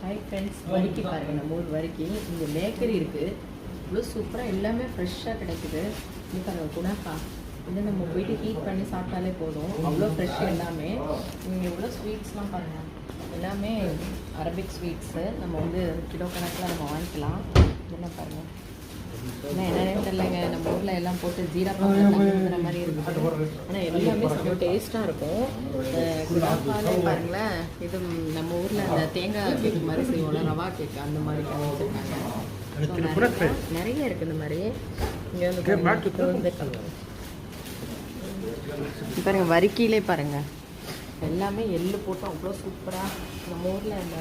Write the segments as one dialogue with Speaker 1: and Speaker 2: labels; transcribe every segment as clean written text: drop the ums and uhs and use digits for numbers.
Speaker 1: Hi friends, வரிக்கி பாருங்கள். நம்ம ஊர் வரிக்கி இங்கே பேக்கரி இருக்குது. இவ்வளோ சூப்பராக எல்லாமே ஃப்ரெஷ்ஷாக கிடைக்குது. இது பாருங்கள், குணாக்கா. இதை நம்ம போயிட்டு ஹீட் பண்ணி சாப்பிட்டாலே போதும். அவ்வளோ ஃப்ரெஷ் எல்லாமே. இங்கே எவ்வளோ ஸ்வீட்ஸ்லாம் பாருங்கள், எல்லாமே அரபிக் ஸ்வீட்ஸு. நம்ம வந்து கிலோ கணக்கில் நம்ம வாங்கிக்கலாம். இதெல்லாம் பாருங்கள், ஆனால் என்னன்னே தெரியலைங்க. நம்ம ஊரில் எல்லாம் போட்டு ஜீரா பாத்திர மாதிரி இருக்குது. ஆனால் எல்லாமே செம்ம டேஸ்ட்டாக இருக்கும். குணாக்காலே பாருங்களேன், இது நம்ம ஊரில் அந்த தேங்காய் கேக் மாதிரி செய்வோம்ல, ரவா கேக் அந்த மாதிரி பண்ணி வச்சுருக்காங்க. நிறைய இருக்குது இந்த மாதிரி. இங்கே வந்து பாருங்கள், வரிக்கிலே பாருங்கள், எல்லாமே எள்ளு போட்டு அவ்வளோ சூப்பராக. நம்ம ஊரில் அந்த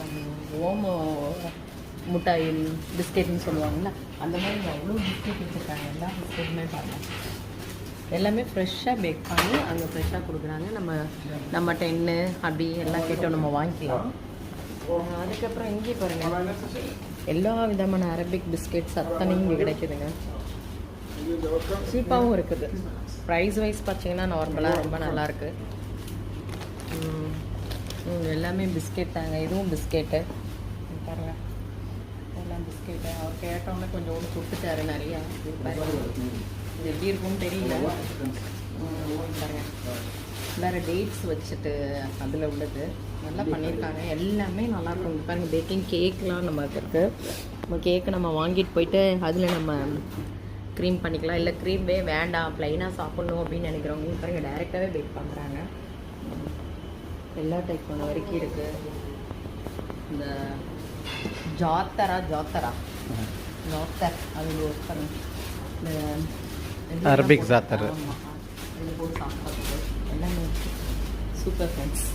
Speaker 1: ஓம முட்டாய் பிஸ்கெட்னு சொல்லுவாங்கள்ல, அந்த மாதிரி இங்கே அவ்வளோ பிஸ்கெட் வச்சுருக்காங்க. எல்லா பிஸ்கெட்டுமே பாருங்கள், எல்லாமே ஃப்ரெஷ்ஷாக பேக் பண்ணி அங்கே ஃப்ரெஷ்ஷாக கொடுக்குறாங்க. நம்ம 10 அப்படி எல்லாம் கேட்டோம், நம்ம வாங்கிக்கலாம். அதுக்கப்புறம் இங்கே பாருங்கள், எல்லா விதமான அரபிக் பிஸ்கெட்ஸ் அத்தனையும் இங்கே கிடைக்குதுங்க. சீப்பாகவும் இருக்குது. ப்ரைஸ் வைஸ் பார்த்தீங்கன்னா நார்மலாக ரொம்ப நல்லாயிருக்கு. எல்லாமே பிஸ்கெட் தாங்க. இதுவும் பிஸ்கெட்டு பாருங்கள், எல்லாம் பிஸ்கெட்டு. அவர் கேட்டோன்னே கொஞ்சம் ஒன்று கொடுத்துட்டாரு நிறையா. பாருங்கள், இது எப்படி இருக்கும்னு தெரியல. பாருங்கள், வேறு டேட்ஸ் வச்சுட்டு அதில் உள்ளது நல்லா பண்ணியிருக்காங்க. எல்லாமே நல்லாயிருக்கும். பாருங்கள், பேக்கிங் கேக்லாம் நமக்கு இருக்குது. நம்ம கேக்கு நம்ம வாங்கிட்டு போயிட்டு அதில் நம்ம க்ரீம் பண்ணிக்கலாம். இல்லை க்ரீமே வேண்டாம், ப்ளைனாக சாப்பிட்ணும் அப்படின்னு நினைக்கிறவங்க பாருங்கள், டைரெக்டாகவே பேக் பண்ணுறாங்க. எல்லா டைப் பண்ண வரைக்கும் இருக்குது. இந்த ஜாத்தர் அது ஒரு பாருங்கள், இந்த
Speaker 2: அரபிக் ஜாத்தர்
Speaker 1: ஆமாம், இதில் போட்டு சாப்பிட்றது எல்லாமே சூப்பர் ஃப்ரெண்ட்ஸ்.